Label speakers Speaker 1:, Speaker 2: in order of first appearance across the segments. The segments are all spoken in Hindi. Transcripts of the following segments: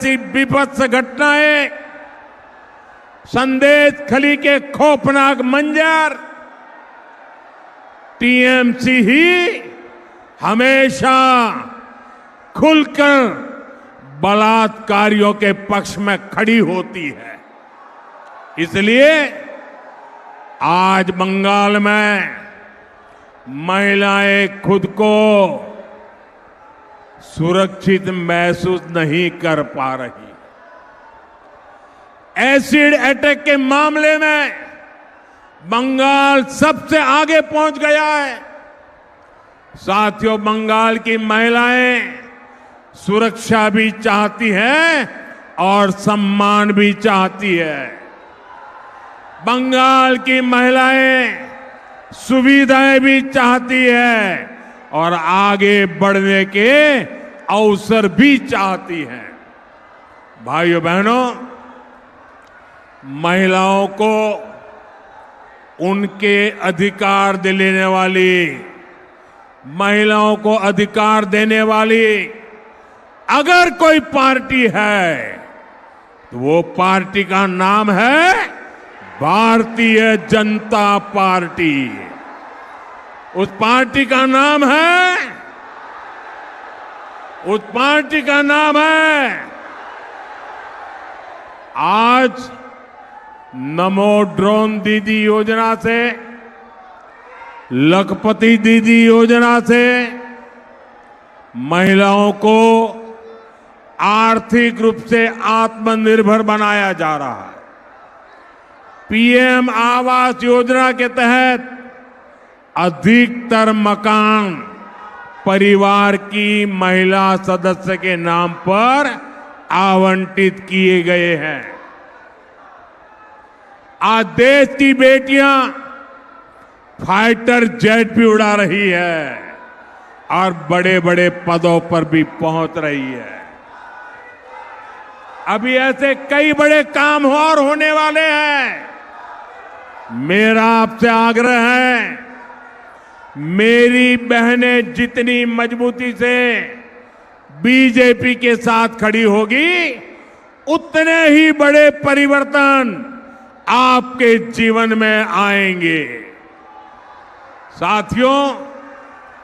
Speaker 1: ऐसी विभत्स घटनाएं, संदेश खली के खौफनाक मंजर, टीएमसी ही हमेशा खुलकर बलात्कारियों के पक्ष में खड़ी होती है। इसलिए आज बंगाल में महिलाएं खुद को सुरक्षित महसूस नहीं कर पा रही। एसिड अटैक के मामले में बंगाल सबसे आगे पहुंच गया है। साथियों, बंगाल की महिलाएं सुरक्षा भी चाहती हैं और सम्मान भी चाहती है। बंगाल की महिलाएं सुविधाएं भी चाहती है और आगे बढ़ने के अवसर भी चाहती हैं। भाइयों बहनों, महिलाओं को उनके अधिकार दिलाने वाली, महिलाओं को अधिकार देने वाली अगर कोई पार्टी है तो वो पार्टी का नाम है भारतीय जनता पार्टी। उस पार्टी का नाम है आज नमो ड्रोन दीदी योजना से, लखपति दीदी योजना से महिलाओं को आर्थिक रूप से आत्मनिर्भर बनाया जा रहा है। पीएम आवास योजना के तहत अधिकतर मकान परिवार की महिला सदस्य के नाम पर आवंटित किए गए हैं। आज देश की बेटियां फाइटर जेट भी उड़ा रही है और बड़े बड़े पदों पर भी पहुंच रही है। अभी ऐसे कई बड़े काम और होने वाले हैं। मेरा आपसे आग्रह है, मेरी बहनें जितनी मजबूती से बीजेपी के साथ खड़ी होगी, उतने ही बड़े परिवर्तन आपके जीवन में आएंगे। साथियों,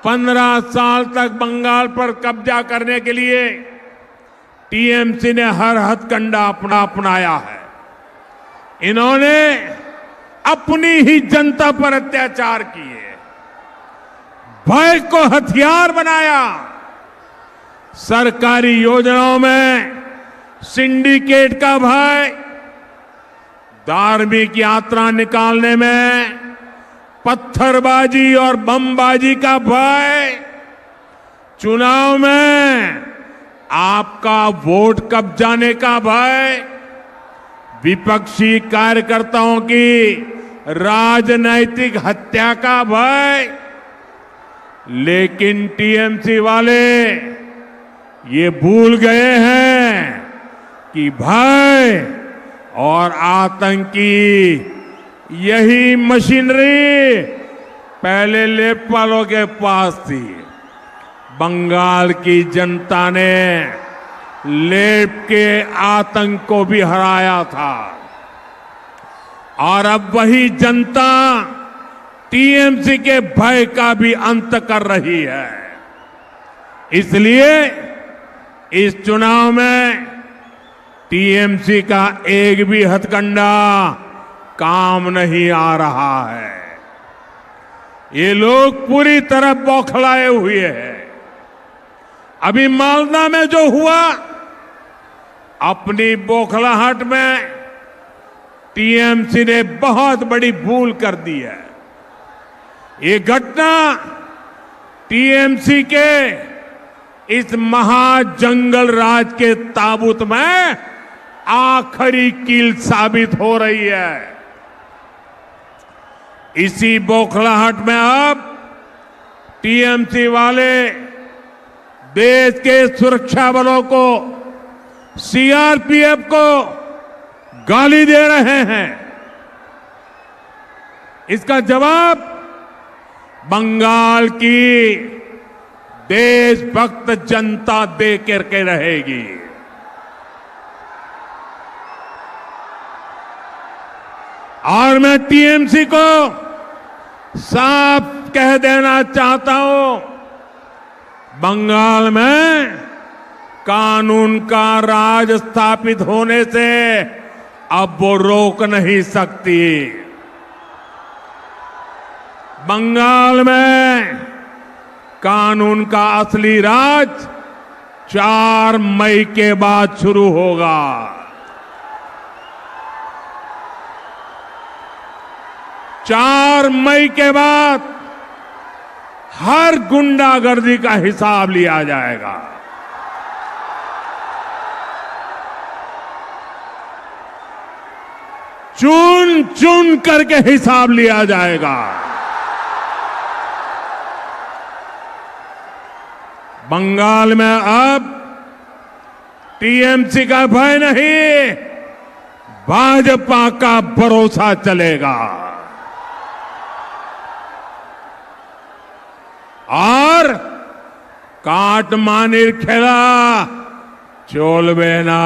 Speaker 1: 15 साल तक बंगाल पर कब्जा करने के लिए टीएमसी ने हर हथकंडा अपनाया है। इन्होंने अपनी ही जनता पर अत्याचार किए, भय को हथियार बनाया, सरकारी योजनाओं में सिंडिकेट का भय, धार्मिक यात्रा निकालने में पत्थरबाजी और बमबाजी का भय, चुनाव में आपका वोट कब जाने का भय, विपक्षी कार्यकर्ताओं की राजनैतिक हत्या का भय। लेकिन टीएमसी वाले ये भूल गए हैं कि भय और आतंकी यही मशीनरी पहले लेपपालों के पास थी। बंगाल की जनता ने लेप के आतंक को भी हराया था और अब वही जनता टीएमसी के भय का भी अंत कर रही है। इसलिए इस चुनाव में टीएमसी का एक भी हथकंडा काम नहीं आ रहा है। ये लोग पूरी तरह बौखलाए हुए हैं। अभी मालदा में जो हुआ, अपनी बौखलाहट में टीएमसी ने बहुत बड़ी भूल कर दी है। ये घटना टीएमसी के इस महाजंगल राज के ताबूत में आखिरी कील साबित हो रही है। इसी बौखलाहट में अब टीएमसी वाले देश के सुरक्षा बलों को, सीआरपीएफ को गाली दे रहे हैं। इसका जवाब बंगाल की देशभक्त जनता दे करके रहेगी। और मैं टीएमसी को साफ कह देना चाहता हूं, बंगाल में कानून का राज स्थापित होने से अब वो रोक नहीं सकती। बंगाल में कानून का असली राज 4 मई के बाद शुरू होगा। चार मई के बाद हर गुंडागर्दी का हिसाब लिया जाएगा। चुन चुन करके हिसाब लिया जाएगा। बंगाल में अब टीएमसी का भय नहीं, भाजपा का भरोसा चलेगा। और काटमानिर खेला चोलबे ना,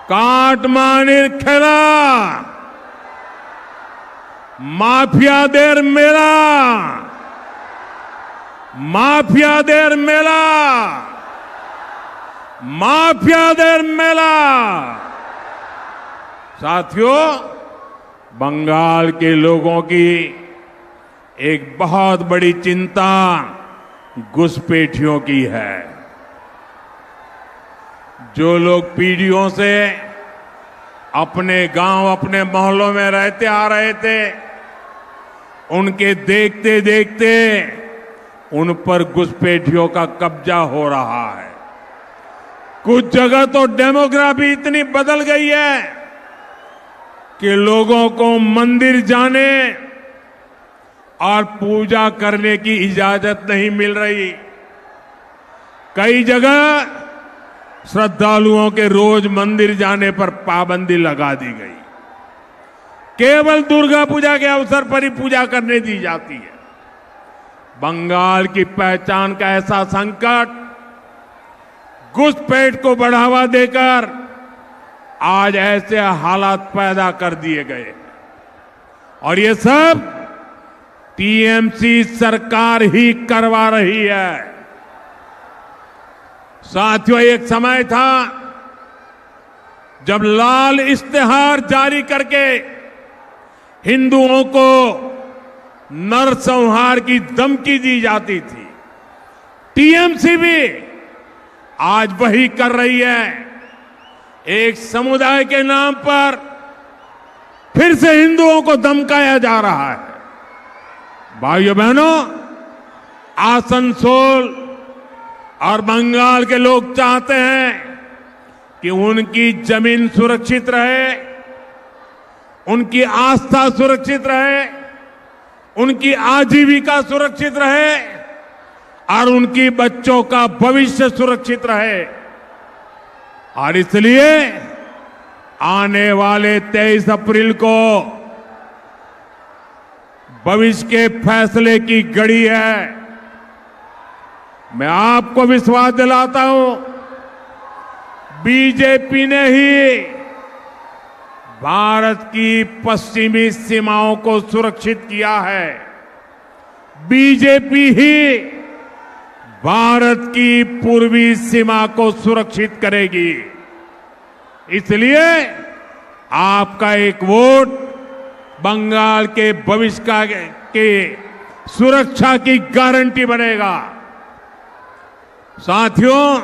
Speaker 1: काटमानिर खेला माफियादेर मेला, माफियादेर मेला, माफियादेर मेला। साथियों, बंगाल के लोगों की एक बहुत बड़ी चिंता घुसपैठियों की है। जो लोग पीढ़ियों से अपने गांव, अपने मोहल्लों में रहते आ रहे थे, उनके देखते देखते उन पर घुसपैठियों का कब्जा हो रहा है। कुछ जगह तो डेमोग्राफी इतनी बदल गई है कि लोगों को मंदिर जाने और पूजा करने की इजाजत नहीं मिल रही। कई जगह श्रद्धालुओं के रोज मंदिर जाने पर पाबंदी लगा दी गई। केवल दुर्गा पूजा के अवसर पर ही पूजा करने दी जाती है। बंगाल की पहचान का ऐसा संकट घुसपैठ को बढ़ावा देकर आज ऐसे हालात पैदा कर दिए गए। और ये सब टीएमसी सरकार ही करवा रही है। साथियों, एक समय था जब लाल इश्तेहार जारी करके हिंदुओं को नरसंहार की धमकी दी जाती थी। टीएमसी भी आज वही कर रही है। एक समुदाय के नाम पर फिर से हिंदुओं को धमकाया जा रहा है। भाइयों बहनों, आसनसोल और बंगाल के लोग चाहते हैं कि उनकी जमीन सुरक्षित रहे, उनकी आस्था सुरक्षित रहे, उनकी आजीविका सुरक्षित रहे और उनकी बच्चों का भविष्य सुरक्षित रहे। और इसलिए आने वाले 23 अप्रैल को भविष्य के फैसले की घड़ी है। मैं आपको विश्वास दिलाता हूं, बीजेपी ने ही भारत की पश्चिमी सीमाओं को सुरक्षित किया है। बीजेपी ही भारत की पूर्वी सीमा को सुरक्षित करेगी। इसलिए आपका एक वोट बंगाल के भविष्य के सुरक्षा की गारंटी बनेगा। साथियों,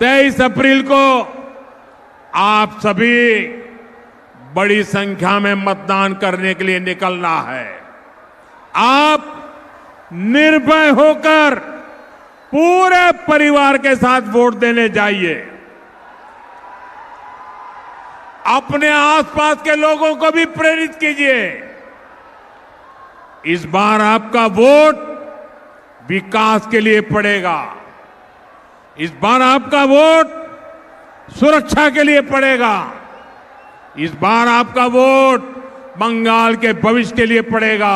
Speaker 1: 23 अप्रैल को आप सभी बड़ी संख्या में मतदान करने के लिए निकलना है। आप निर्भय होकर पूरे परिवार के साथ वोट देने जाइए। अपने आसपास के लोगों को भी प्रेरित कीजिए। इस बार आपका वोट विकास के लिए पड़ेगा। इस बार आपका वोट सुरक्षा के लिए पड़ेगा। इस बार आपका वोट बंगाल के भविष्य के लिए पड़ेगा।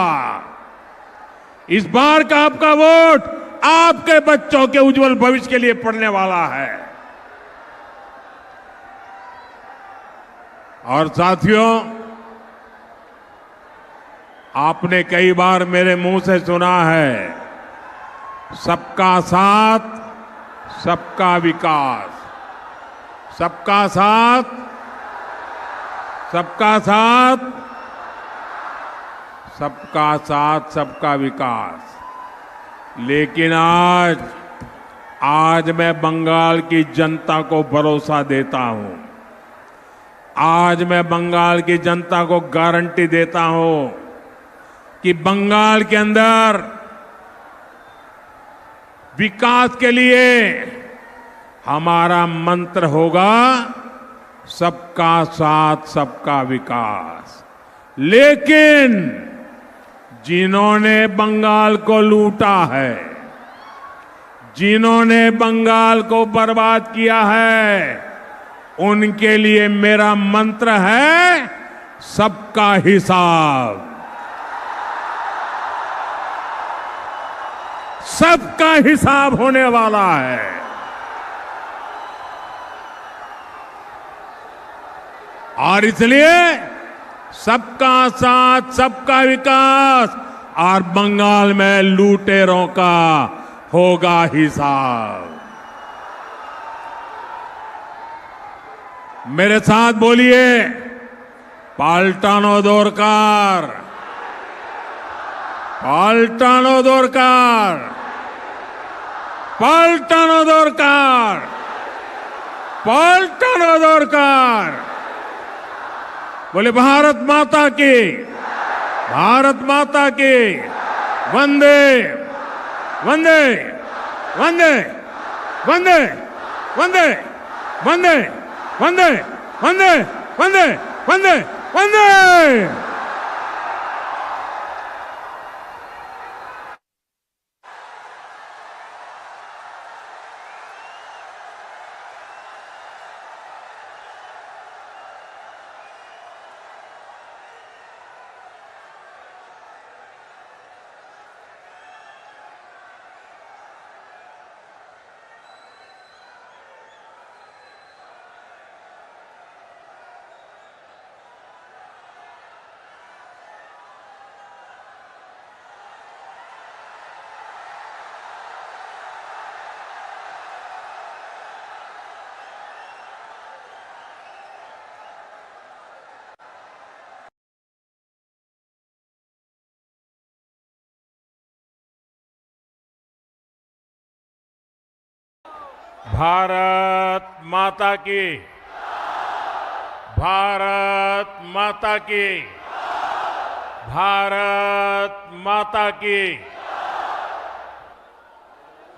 Speaker 1: इस बार का आपका वोट आपके बच्चों के उज्जवल भविष्य के लिए पड़ने वाला है। और साथियों, आपने कई बार मेरे मुंह से सुना है, सबका साथ सबका विकास, सबका साथ सबका साथ सबका साथ सबका विकास। लेकिन आज मैं बंगाल की जनता को भरोसा देता हूं, आज मैं बंगाल की जनता को गारंटी देता हूं कि बंगाल के अंदर विकास के लिए हमारा मंत्र होगा सबका साथ सबका विकास। लेकिन जिन्होंने बंगाल को लूटा है, जिन्होंने बंगाल को बर्बाद किया है, उनके लिए मेरा मंत्र है सबका हिसाब। सबका हिसाब होने वाला है। और इसलिए सबका साथ सबका विकास और बंगाल में लूटेरों का होगा हिसाब। मेरे साथ बोलिए, पाल्टानो दोरकार, पाल्टानो दोरकार, पाल्टानो दोरकार, पाल्टानो दोरकार। बोले भारत माता की, भारत माता की, वंदे वंदे वंदे वंदे वंदे वंदे वंदे वंदे वंदे वंदे वंदे। भारत माता की, भारत माता की, भारत माता की।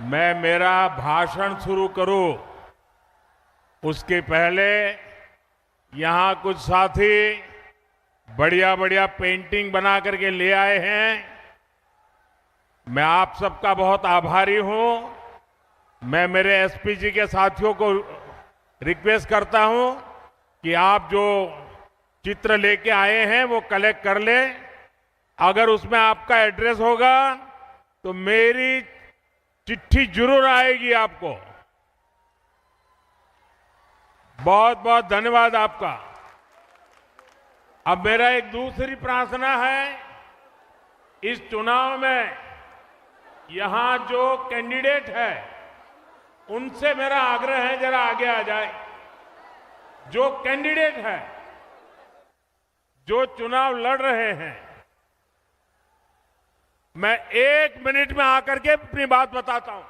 Speaker 1: मैं मेरा भाषण शुरू करूं उसके पहले यहां कुछ साथी बढ़िया बढ़िया पेंटिंग बना करके ले आए हैं। मैं आप सबका बहुत आभारी हूं। मैं मेरे एसपी जी के साथियों को रिक्वेस्ट करता हूं कि आप जो चित्र लेके आए हैं वो कलेक्ट कर ले। अगर उसमें आपका एड्रेस होगा तो मेरी चिट्ठी जरूर आएगी आपको। बहुत बहुत धन्यवाद आपका। अब मेरा एक दूसरी प्रार्थना है, इस चुनाव में यहां जो कैंडिडेट है उनसे मेरा आग्रह है जरा आगे आ जाए। जो कैंडिडेट है, जो चुनाव लड़ रहे हैं, मैं 1 मिनट में आकर के अपनी बात बताता हूं।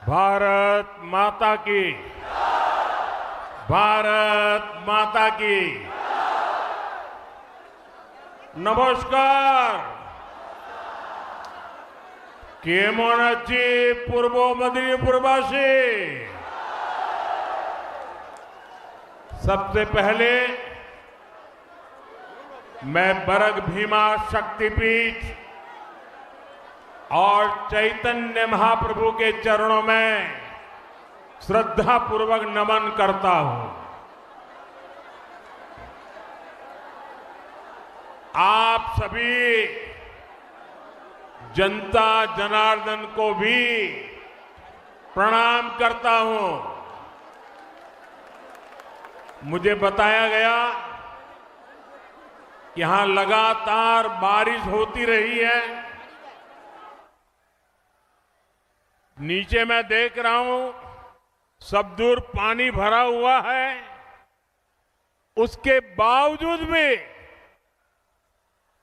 Speaker 1: भारत माता की, भारत माता की। नमस्कार। केमन आछि पूर्व मेदिनीपुरबासी? सबसे पहले मैं बरग भीमा शक्तिपीठ और चैतन्य महाप्रभु के चरणों में श्रद्धा पूर्वक नमन करता हूं। आप सभी जनता जनार्दन को भी प्रणाम करता हूं। मुझे बताया गया कि यहां लगातार बारिश होती रही है। नीचे मैं देख रहा हूं सब दूर पानी भरा हुआ है। उसके बावजूद भी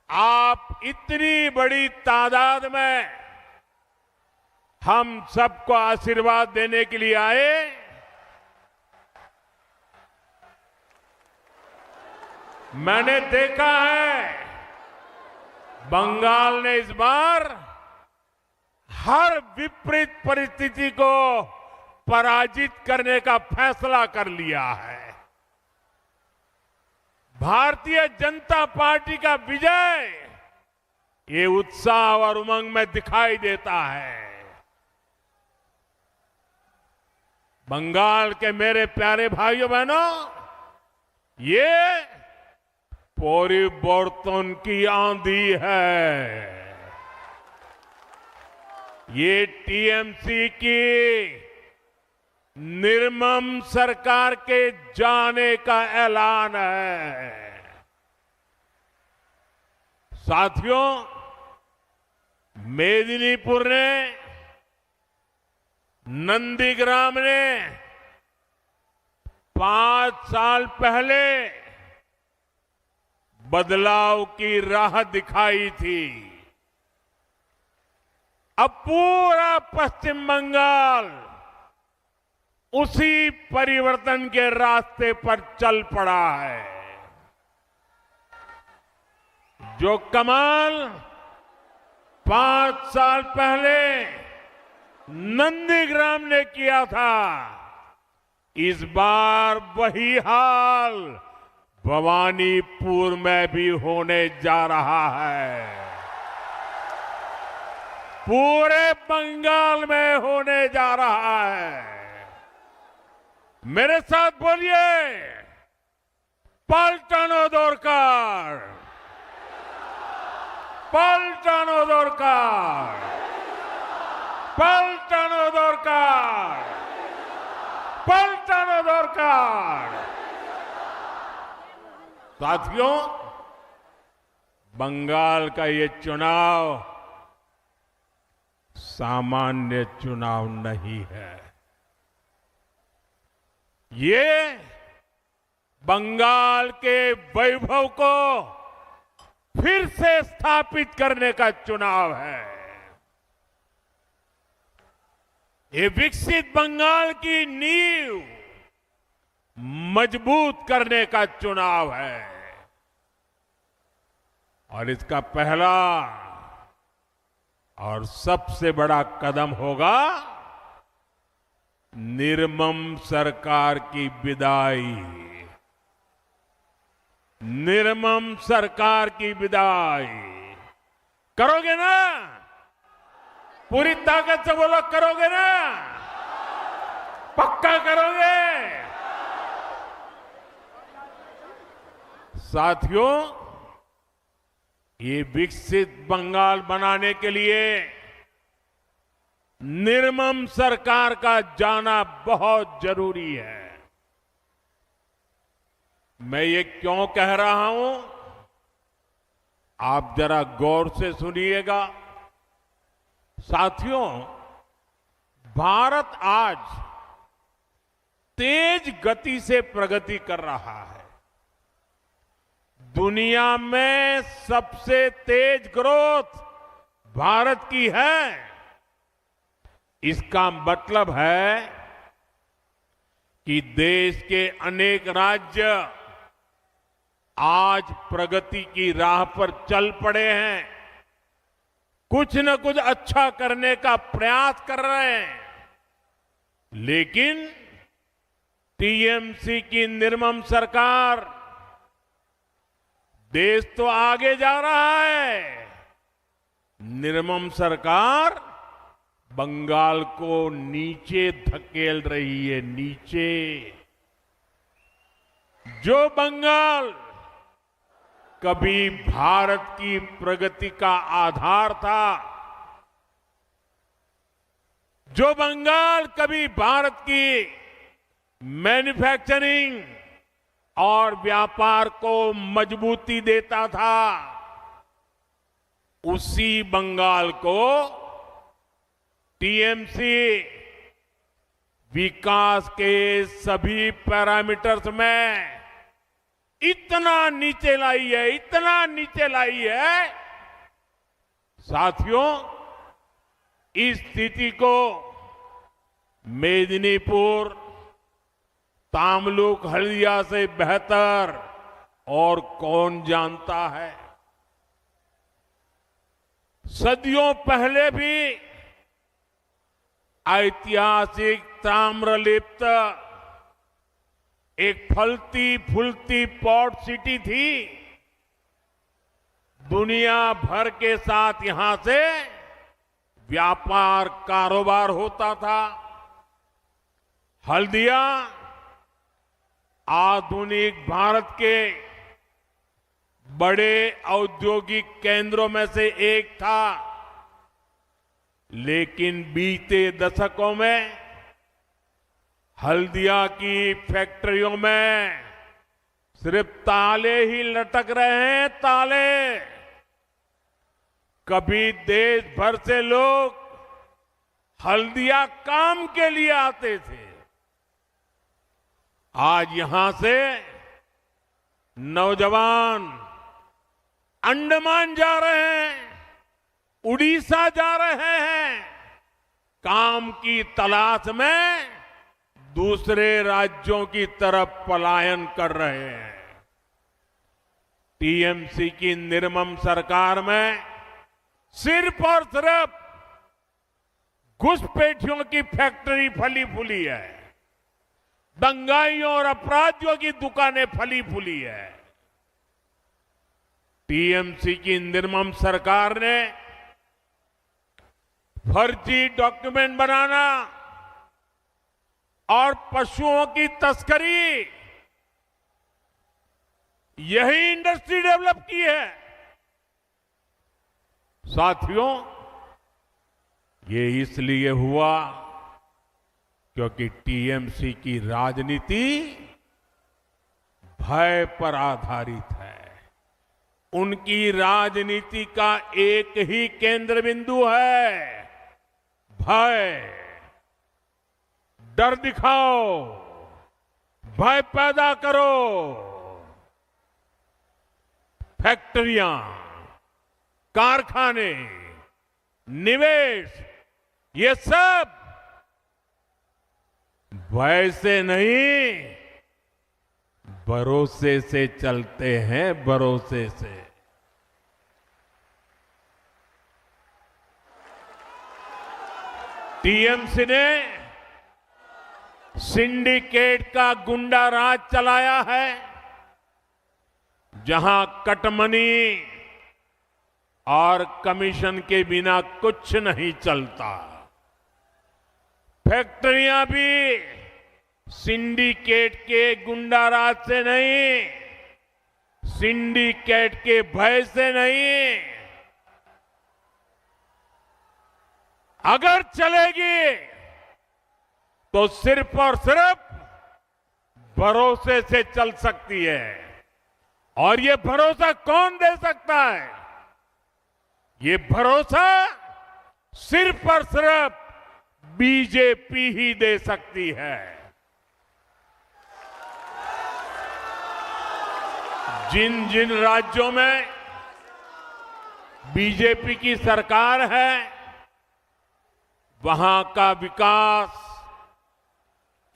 Speaker 1: आप इतनी बड़ी तादाद में हम सबको आशीर्वाद देने के लिए आए। मैंने देखा है बंगाल ने इस बार हर विपरीत परिस्थिति को पराजित करने का फैसला कर लिया है। भारतीय जनता पार्टी का विजय ये उत्साह और उमंग में दिखाई देता है। बंगाल के मेरे प्यारे भाइयों बहनों, ये परिवर्तन की आंधी है। ये टीएमसी की निर्मम सरकार के जाने का ऐलान है। साथियों, मेदिनीपुर ने, नंदीग्राम ने 5 साल पहले बदलाव की राह दिखाई थी। अब पूरा पश्चिम बंगाल उसी परिवर्तन के रास्ते पर चल पड़ा है। जो कमाल 5 साल पहले नंदीग्राम ने किया था, इस बार वही हाल भवानीपुर में भी होने जा रहा है। पूरे बंगाल में होने जा रहा है। मेरे साथ बोलिए, पलटानो दरकार, पलटानो दरकार, पलटानो दरकार, पलटानो दरकार। साथियों, बंगाल का ये चुनाव सामान्य चुनाव नहीं है। ये बंगाल के वैभव को फिर से स्थापित करने का चुनाव है। ये विकसित बंगाल की नींव मजबूत करने का चुनाव है। और इसका पहला और सबसे बड़ा कदम होगा निर्मम सरकार की विदाई। निर्मम सरकार की विदाई करोगे ना? पूरी ताकत से बोलो, करोगे ना? पक्का करोगे? साथियों, ये विकसित बंगाल बनाने के लिए निर्मम सरकार का जाना बहुत जरूरी है। मैं ये क्यों कह रहा हूं, आप जरा गौर से सुनिएगा। साथियों, भारत आज तेज गति से प्रगति कर रहा है। दुनिया में सबसे तेज ग्रोथ भारत की है। इसका मतलब है कि देश के अनेक राज्य आज प्रगति की राह पर चल पड़े हैं। कुछ न कुछ अच्छा करने का प्रयास कर रहे हैं। लेकिन टीएमसी की निर्मम सरकार देश तो आगे जा रहा है, निर्मम सरकार बंगाल को नीचे धकेल रही है, नीचे। जो बंगाल कभी भारत की प्रगति का आधार था, जो बंगाल कभी भारत की मैन्युफैक्चरिंग और व्यापार को मजबूती देता था, उसी बंगाल को टीएमसी विकास के सभी पैरामीटर्स में इतना नीचे लाई है, इतना नीचे लाई है। साथियों, इस स्थिति को मेदिनीपुर, तामलुक, हल्दिया से बेहतर और कौन जानता है। सदियों पहले भी ऐतिहासिक ताम्रलिप्त एक फलती फूलती पोर्ट सिटी थी। दुनिया भर के साथ यहां से व्यापार कारोबार होता था। हल्दिया आधुनिक भारत के बड़े औद्योगिक केंद्रों में से एक था, लेकिन बीते दशकों में हल्दिया की फैक्ट्रियों में सिर्फ ताले ही लटक रहे हैं, ताले। कभी देश भर से लोग हल्दिया काम के लिए आते थे, आज यहां से नौजवान अंडमान जा रहे हैं, उड़ीसा जा रहे हैं, काम की तलाश में दूसरे राज्यों की तरफ पलायन कर रहे हैं। टीएमसी की निर्मम सरकार में सिर्फ और सिर्फ घुसपैठियों की फैक्ट्री फली फूली है, दंगाइयों और अपराधियों की दुकानें फली फूली है। टीएमसी की निर्मम सरकार ने फर्जी डॉक्यूमेंट बनाना और पशुओं की तस्करी, यही इंडस्ट्री डेवलप की है। साथियों, ये इसलिए हुआ क्योंकि टीएमसी की राजनीति भय पर आधारित है। उनकी राजनीति का एक ही केंद्र बिंदु है, भय। डर दिखाओ, भय पैदा करो। फैक्ट्रियां, कारखाने, निवेश, ये सब भय से नहीं, भरोसे से चलते हैं, भरोसे से। टीएमसी ने सिंडिकेट का गुंडा राज चलाया है, जहां कटमनी और कमीशन के बिना कुछ नहीं चलता। फैक्ट्रियां भी सिंडिकेट के गुंडा राज से नहीं, सिंडिकेट के भय से नहीं, अगर चलेगी तो सिर्फ और सिर्फ भरोसे से चल सकती है। और ये भरोसा कौन दे सकता है? ये भरोसा सिर्फ और सिर्फ बीजेपी ही दे सकती है। जिन जिन राज्यों में बीजेपी की सरकार है, वहां का विकास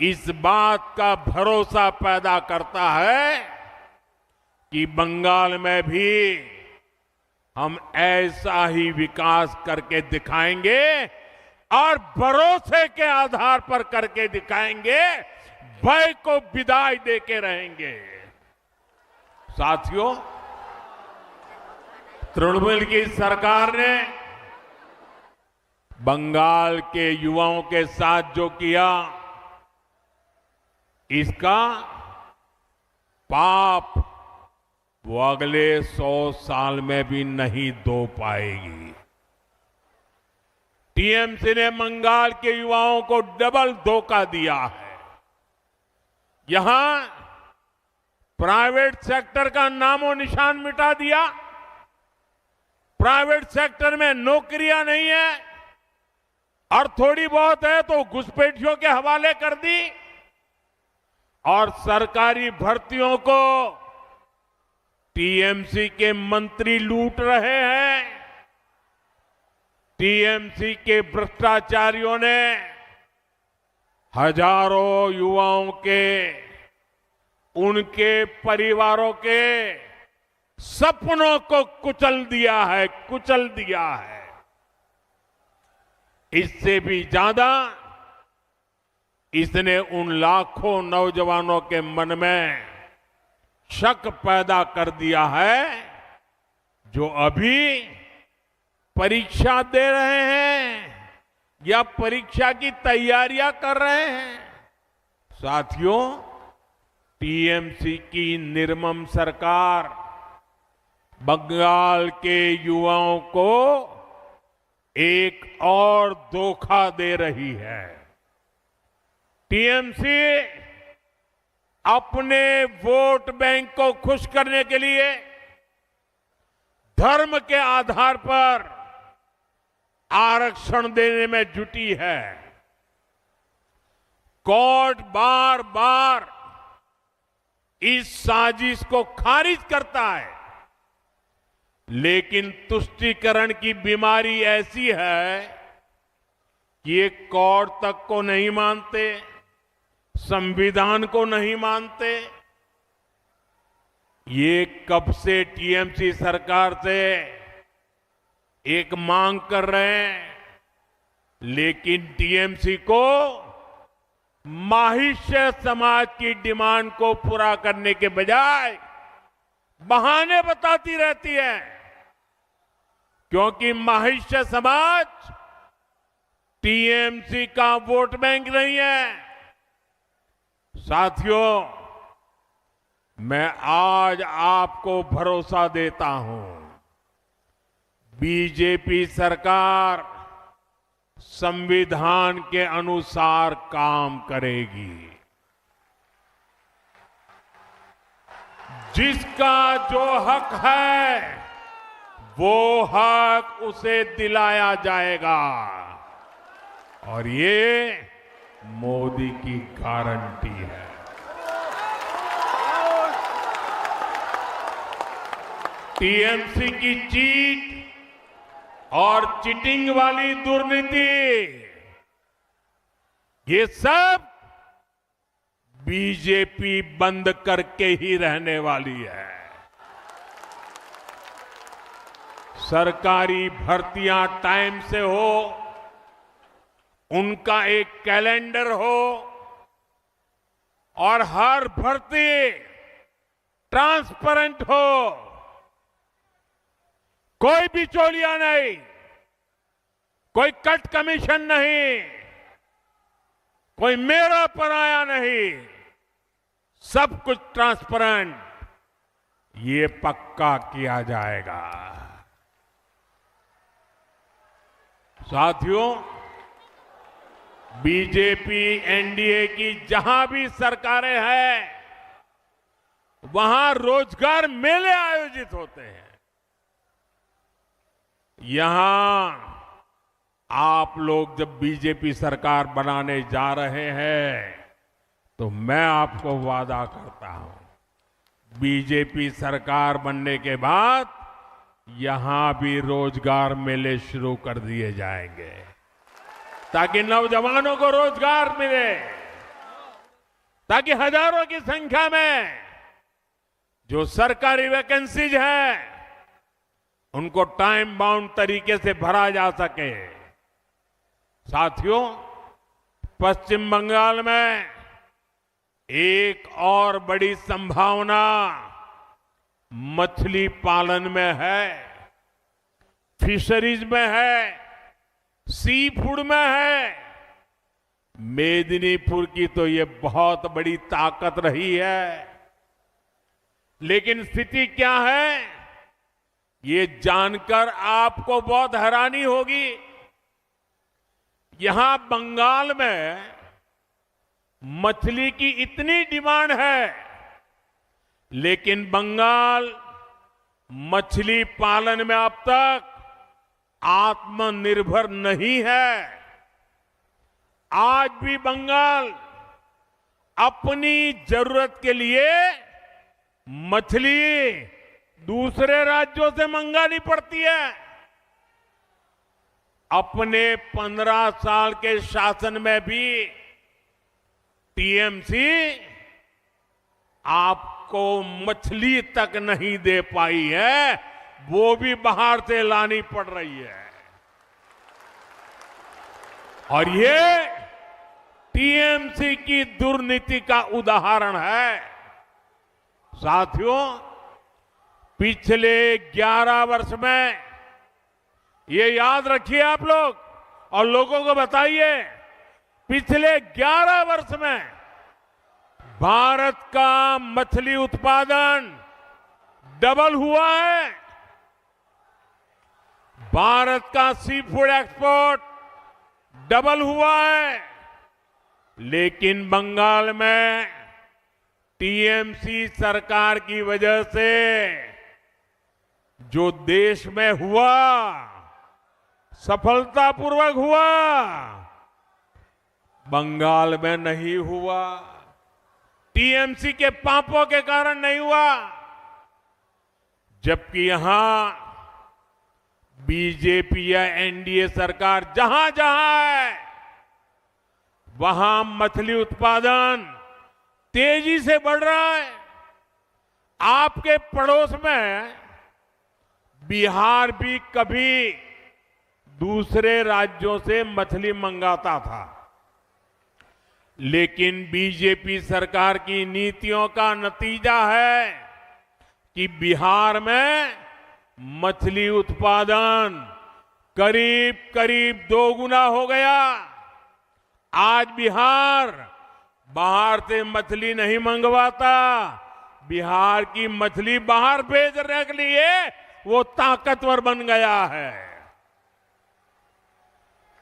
Speaker 1: इस बात का भरोसा पैदा करता है कि बंगाल में भी हम ऐसा ही विकास करके दिखाएंगे और भरोसे के आधार पर करके दिखाएंगे। भय को विदाई देके रहेंगे। साथियों, तृणमूल की सरकार ने बंगाल के युवाओं के साथ जो किया, इसका पाप वो अगले 100 साल में भी नहीं धो पाएगी। टीएमसी ने बंगाल के युवाओं को डबल धोखा दिया है। यहां प्राइवेट सेक्टर का नामो निशान मिटा दिया। प्राइवेट सेक्टर में नौकरियां नहीं है और थोड़ी बहुत है तो घुसपैठियों के हवाले कर दी। और सरकारी भर्तियों को टीएमसी के मंत्री लूट रहे हैं। टीएमसी के भ्रष्टाचारियों ने हजारों युवाओं के, उनके परिवारों के सपनों को कुचल दिया है। इससे भी ज्यादा इसने उन लाखों नौजवानों के मन में शक पैदा कर दिया है जो अभी परीक्षा दे रहे हैं या परीक्षा की तैयारियां कर रहे हैं। साथियों, टीएमसी की निर्मम सरकार बंगाल के युवाओं को एक और धोखा दे रही है। टीएमसी अपने वोट बैंक को खुश करने के लिए धर्म के आधार पर आरक्षण देने में जुटी है। कोर्ट बार बार इस साजिश को खारिज करता है, लेकिन तुष्टीकरण की बीमारी ऐसी है कि ये कोर्ट तक को नहीं मानते, संविधान को नहीं मानते। ये कब से टीएमसी सरकार से एक मांग कर रहे हैं, लेकिन टीएमसी को माहिष्य समाज की डिमांड को पूरा करने के बजाय बहाने बताती रहती है, क्योंकि माहिष्य समाज टीएमसी का वोट बैंक नहीं है। साथियों, मैं आज आपको भरोसा देता हूं, बीजेपी सरकार संविधान के अनुसार काम करेगी। जिसका जो हक है वो हक उसे दिलाया जाएगा, और ये मोदी की गारंटी है। टीएमसी की चीट और चीटिंग वाली दुर्नीति, ये सब बीजेपी बंद करके ही रहने वाली है। सरकारी भर्तियां टाइम से हो, उनका एक कैलेंडर हो और हर भर्ती ट्रांसपेरेंट हो, कोई बिचौलिया नहीं, कोई कट कमीशन नहीं, कोई मेरा पराया नहीं, सब कुछ ट्रांसपेरेंट, ये पक्का किया जाएगा। साथियों, बीजेपी एनडीए की जहां भी सरकारें हैं, वहां रोजगार मेले आयोजित होते हैं। यहां आप लोग जब बीजेपी सरकार बनाने जा रहे हैं, तो मैं आपको वादा करता हूं, बीजेपी सरकार बनने के बाद यहां भी रोजगार मेले शुरू कर दिए जाएंगे, ताकि नौजवानों को रोजगार मिले, ताकि हजारों की संख्या में जो सरकारी वैकेंसीज हैं उनको टाइम बाउंड तरीके से भरा जा सके। साथियों, पश्चिम बंगाल में एक और बड़ी संभावना मछली पालन में है, फिशरीज में है, सी फूड में है। मेदिनीपुर की तो ये बहुत बड़ी ताकत रही है। लेकिन स्थिति क्या है, ये जानकर आपको बहुत हैरानी होगी। यहां बंगाल में मछली की इतनी डिमांड है, लेकिन बंगाल मछली पालन में अब तक आत्मनिर्भर नहीं है। आज भी बंगाल अपनी जरूरत के लिए मछली दूसरे राज्यों से मंगानी पड़ती है। अपने 15 साल के शासन में भी टीएमसी आपको मछली तक नहीं दे पाई है, वो भी बाहर से लानी पड़ रही है। और ये टीएमसी की दुर्नीति का उदाहरण है। साथियों, पिछले 11 वर्ष में, ये याद रखिए आप लोग और लोगों को बताइए, पिछले 11 वर्ष में भारत का मछली उत्पादन डबल हुआ है। भारत का सी फूड एक्सपोर्ट डबल हुआ है। लेकिन बंगाल में टीएमसी सरकार की वजह से जो देश में हुआ, सफलतापूर्वक हुआ, बंगाल में नहीं हुआ। टीएमसी के पापों के कारण नहीं हुआ। जबकि यहां बीजेपी या एनडीए सरकार जहां जहां है, वहां मछली उत्पादन तेजी से बढ़ रहा है। आपके पड़ोस में बिहार भी कभी दूसरे राज्यों से मछली मंगाता था, लेकिन बीजेपी सरकार की नीतियों का नतीजा है कि बिहार में मछली उत्पादन करीब करीब 2 गुना हो गया। आज बिहार बाहर से मछली नहीं मंगवाता, बिहार की मछली बाहर भेजने के लिए वो ताकतवर बन गया है।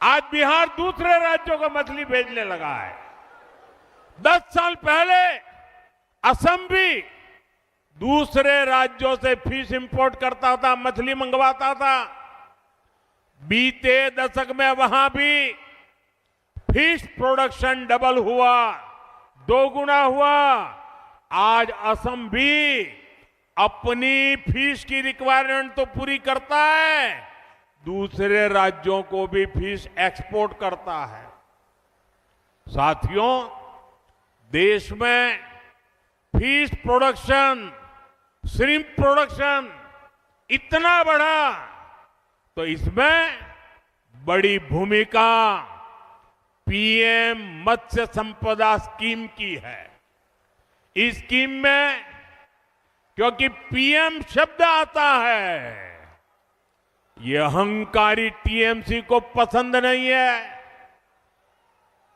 Speaker 1: आज बिहार दूसरे राज्यों को मछली भेजने लगा है। 10 साल पहले असम भी दूसरे राज्यों से फिश इंपोर्ट करता था, मछली मंगवाता था। बीते दशक में वहां भी फिश प्रोडक्शन डबल हुआ, 2 गुना हुआ। आज असम भी अपनी फिश की रिक्वायरमेंट तो पूरी करता है, दूसरे राज्यों को भी फिश एक्सपोर्ट करता है। साथियों, देश में फिश प्रोडक्शन, श्रिम्प प्रोडक्शन इतना बढ़ा, तो इसमें बड़ी भूमिका पीएम मत्स्य संपदा स्कीम की है। इस स्कीम में क्योंकि पीएम शब्द आता है, ये अहंकारी टीएमसी को पसंद नहीं है।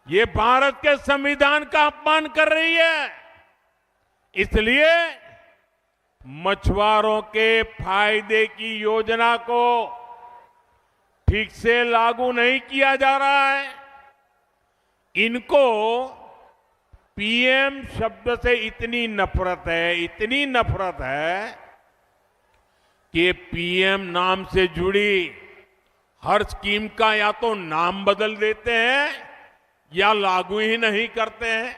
Speaker 1: ये भारत के संविधान का अपमान कर रही है। इसलिए मछुआरों के फायदे की योजना को ठीक से लागू नहीं किया जा रहा है। इनको पीएम शब्द से इतनी नफरत है, इतनी नफरत है कि पीएम नाम से जुड़ी हर स्कीम का या तो नाम बदल देते हैं या लागू ही नहीं करते हैं।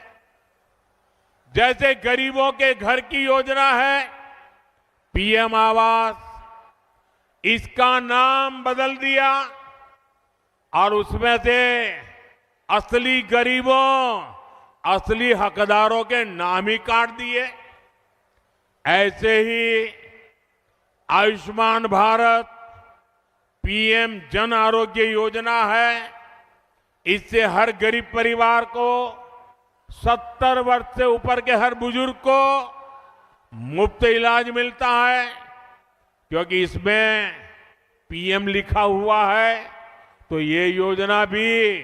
Speaker 1: जैसे गरीबों के घर की योजना है पीएम आवास, इसका नाम बदल दिया और उसमें से असली गरीबों, असली हकदारों के नाम ही काट दिए। ऐसे ही आयुष्मान भारत, पीएम जन आरोग्य योजना है, इससे हर गरीब परिवार को 70 वर्ष से ऊपर के हर बुजुर्ग को मुफ्त इलाज मिलता है, क्योंकि इसमें पीएम लिखा हुआ है। तो ये योजना भी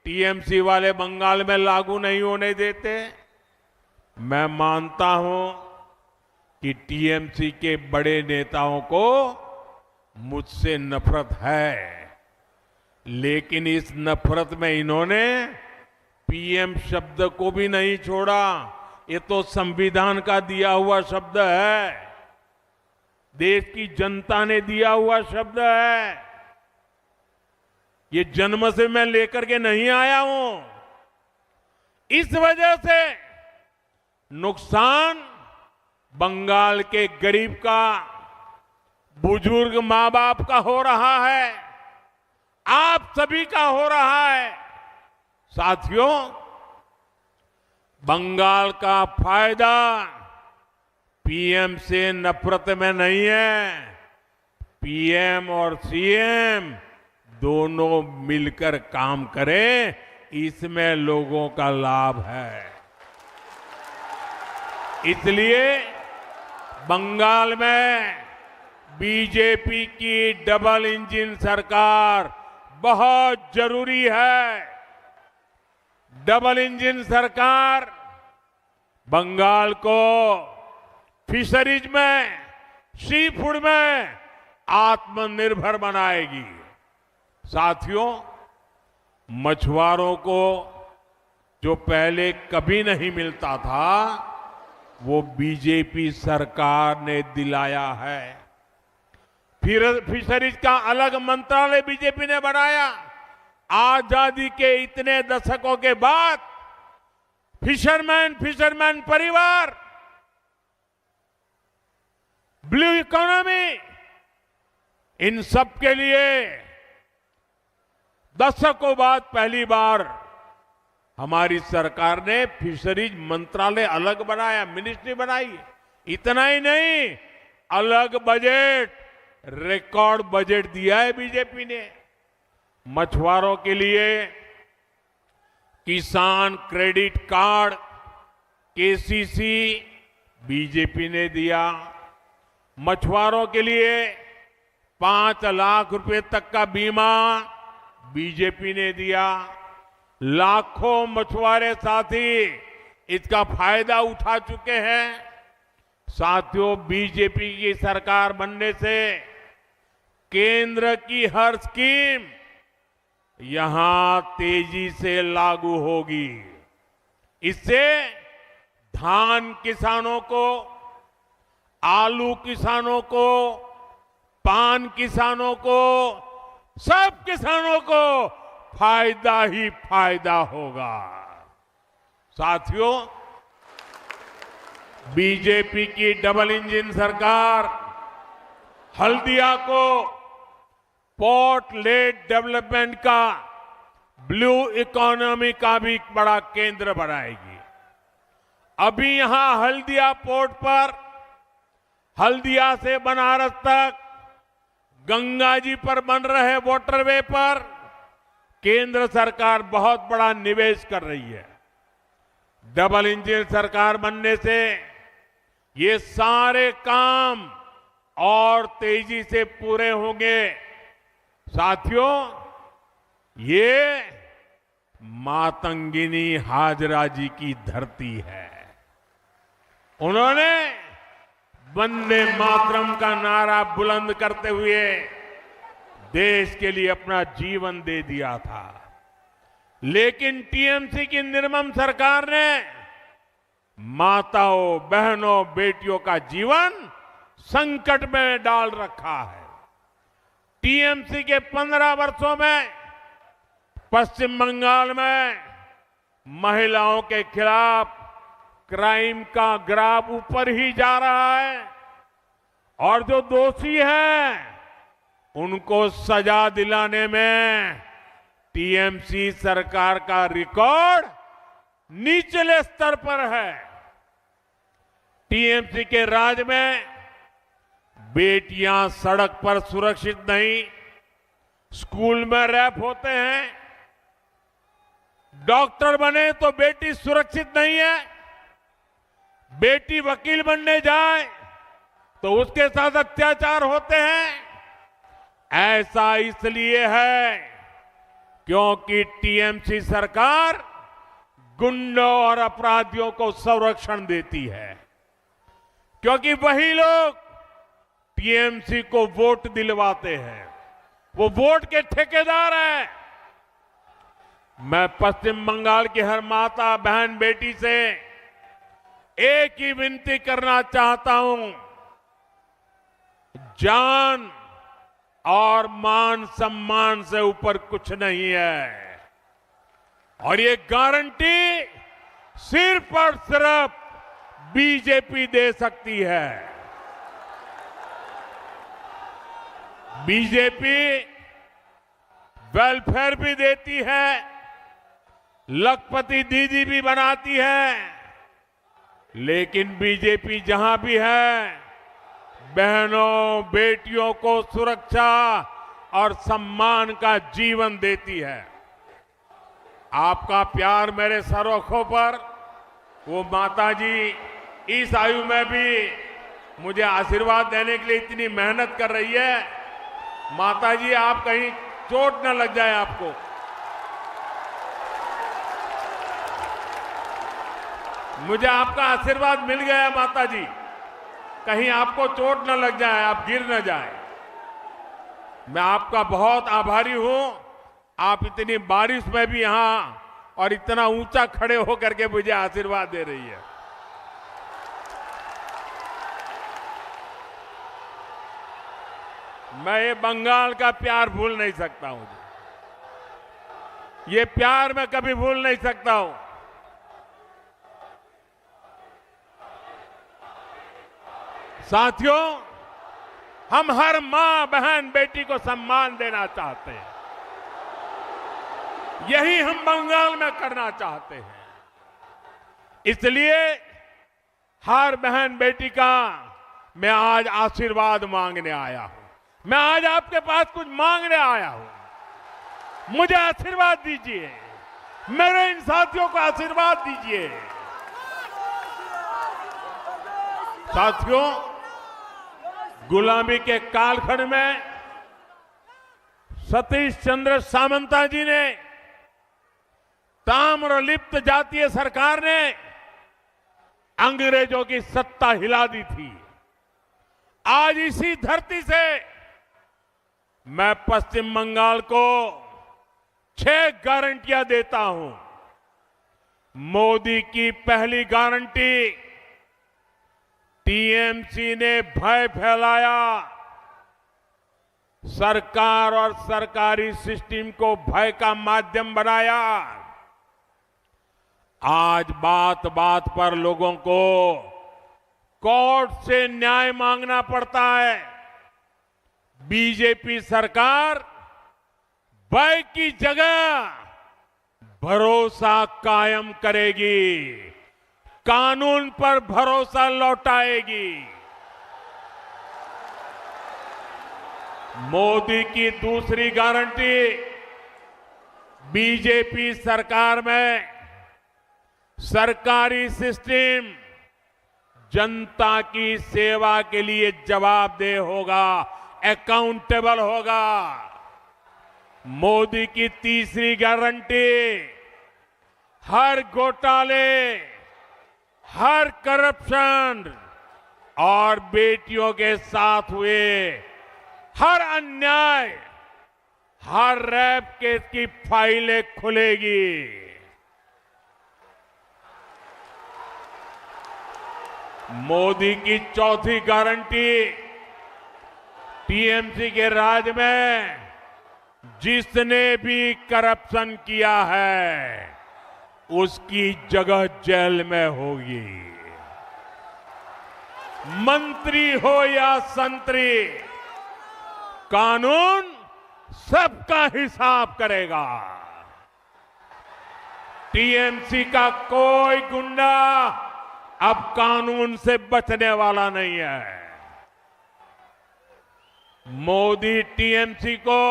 Speaker 1: टीएमसी वाले बंगाल में लागू नहीं होने देते। मैं मानता हूं कि टीएमसी के बड़े नेताओं को मुझसे नफरत है, लेकिन इस नफरत में इन्होंने पीएम शब्द को भी नहीं छोड़ा। ये तो संविधान का दिया हुआ शब्द है, देश की जनता ने दिया हुआ शब्द है। ये जन्म से मैं लेकर के नहीं आया हूं। इस वजह से नुकसान बंगाल के गरीब का, बुजुर्ग मां बाप का हो रहा है, आप सभी का हो रहा है। साथियों, बंगाल का फायदा पीएम से नफरत में नहीं है, पीएम और सीएम दोनों मिलकर काम करें, इसमें लोगों का लाभ है। इसलिए बंगाल में बीजेपी की डबल इंजन सरकार बहुत जरूरी है। डबल इंजन सरकार बंगाल को फिशरीज में, सी फूड में आत्मनिर्भर बनाएगी। साथियों, मछुआरों को जो पहले कभी नहीं मिलता था, वो बीजेपी सरकार ने दिलाया है। फिर फिशरीज का अलग मंत्रालय बीजेपी ने बनाया। आजादी के इतने दशकों के बाद फिशरमैन परिवार, ब्लू इकोनॉमी, इन सब के लिए दशकों बाद पहली बार हमारी सरकार ने फिशरीज मंत्रालय अलग बनाया, मिनिस्ट्री बनाई। इतना ही नहीं, अलग बजट, रिकॉर्ड बजट दिया है बीजेपी ने। मछुआरों के लिए किसान क्रेडिट कार्ड, केसीसी बीजेपी ने दिया। मछुआरों के लिए 5 लाख रुपए तक का बीमा बीजेपी ने दिया। लाखों मछुआरे साथी इसका फायदा उठा चुके हैं। साथियों, बीजेपी की सरकार बनने से केंद्र की हर स्कीम यहां तेजी से लागू होगी। इससे धान किसानों को, आलू किसानों को, पान किसानों को, सब किसानों को फायदा ही फायदा होगा। साथियों, बीजेपी की डबल इंजन सरकार हल्दिया को पोर्ट लेड डेवलपमेंट का, ब्लू इकोनॉमी का भी बड़ा केंद्र बनाएगी। अभी यहां हल्दिया पोर्ट पर, हल्दिया से बनारस तक, गंगा जी पर बन रहे वाटरवे पर केंद्र सरकार बहुत बड़ा निवेश कर रही है। डबल इंजन सरकार बनने से ये सारे काम और तेजी से पूरे होंगे। साथियों, ये मातंगिनी हाजरा जी की धरती है। उन्होंने वंदे मातरम का नारा बुलंद करते हुए देश के लिए अपना जीवन दे दिया था। लेकिन टीएमसी की निर्मम सरकार ने माताओं, बहनों, बेटियों का जीवन संकट में डाल रखा है। टीएमसी के 15 वर्षों में पश्चिम बंगाल में महिलाओं के खिलाफ क्राइम का ग्राफ ऊपर ही जा रहा है और जो दोषी हैं उनको सजा दिलाने में टीएमसी सरकार का रिकॉर्ड निचले स्तर पर है। टीएमसी के राज में बेटियां सड़क पर सुरक्षित नहीं, स्कूल में रैप होते हैं, डॉक्टर बने तो बेटी सुरक्षित नहीं है, बेटी वकील बनने जाए तो उसके साथ अत्याचार होते हैं। ऐसा इसलिए है क्योंकि टीएमसी सरकार गुंडों और अपराधियों को संरक्षण देती है, क्योंकि वही लोग टीएमसी को वोट दिलवाते हैं, वो वोट के ठेकेदार हैं। मैं पश्चिम बंगाल की हर माता बहन बेटी से एक ही विनती करना चाहता हूं, जान और मान सम्मान से ऊपर कुछ नहीं है, और ये गारंटी सिर्फ और सिर्फ बीजेपी दे सकती है। बीजेपी वेलफेयर भी देती है, लखपति दीदी भी बनाती है, लेकिन बीजेपी जहां भी है बहनों बेटियों को सुरक्षा और सम्मान का जीवन देती है। आपका प्यार मेरे सरोखों पर वो माताजी इस आयु में भी मुझे आशीर्वाद देने के लिए इतनी मेहनत कर रही है। माताजी आप कहीं चोट न लग जाए आपको। मुझे आपका आशीर्वाद मिल गया माताजी, कहीं आपको चोट न लग जाए, आप गिर न जाए। मैं आपका बहुत आभारी हूं, आप इतनी बारिश में भी यहां और इतना ऊंचा खड़े होकर के मुझे आशीर्वाद दे रही है। मैं ये बंगाल का प्यार भूल नहीं सकता हूं, ये प्यार मैं कभी भूल नहीं सकता हूं। साथियों, हम हर मां बहन बेटी को सम्मान देना चाहते हैं, यही हम बंगाल में करना चाहते हैं। इसलिए हर बहन बेटी का मैं आज आशीर्वाद मांगने आया हूं। मैं आज आपके पास कुछ मांगने आया हूं, मुझे आशीर्वाद दीजिए, मेरे इन साथियों को आशीर्वाद दीजिए। साथियों, गुलामी के कालखंड में सतीश चंद्र सामंता जी ने, ताम्रलिप्त जातीय सरकार ने अंग्रेजों की सत्ता हिला दी थी। आज इसी धरती से मैं पश्चिम बंगाल को 6 गारंटियां देता हूं। मोदी की पहली गारंटी, टीएमसी ने भय फैलाया, सरकार और सरकारी सिस्टम को भय का माध्यम बनाया। आज बात बात पर लोगों को कोर्ट से न्याय मांगना पड़ता है। बीजेपी सरकार भय की जगह भरोसा कायम करेगी, कानून पर भरोसा लौटाएगी। मोदी की दूसरी गारंटी, बीजेपी सरकार में सरकारी सिस्टम जनता की सेवा के लिए जवाबदेह होगा, अकाउंटेबल होगा। मोदी की तीसरी गारंटी, हर घोटाले, हर करप्शन और बेटियों के साथ हुए हर अन्याय, हर रेप केस की फाइलें खुलेगी। मोदी की चौथी गारंटी, टीएमसी के राज में जिसने भी करप्शन किया है उसकी जगह जेल में होगी। मंत्री हो या संतरी, कानून सबका हिसाब करेगा। टीएमसी का कोई गुंडा अब कानून से बचने वाला नहीं है। मोदी टीएमसी को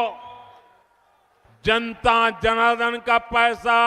Speaker 1: जनता जनार्दन का पैसा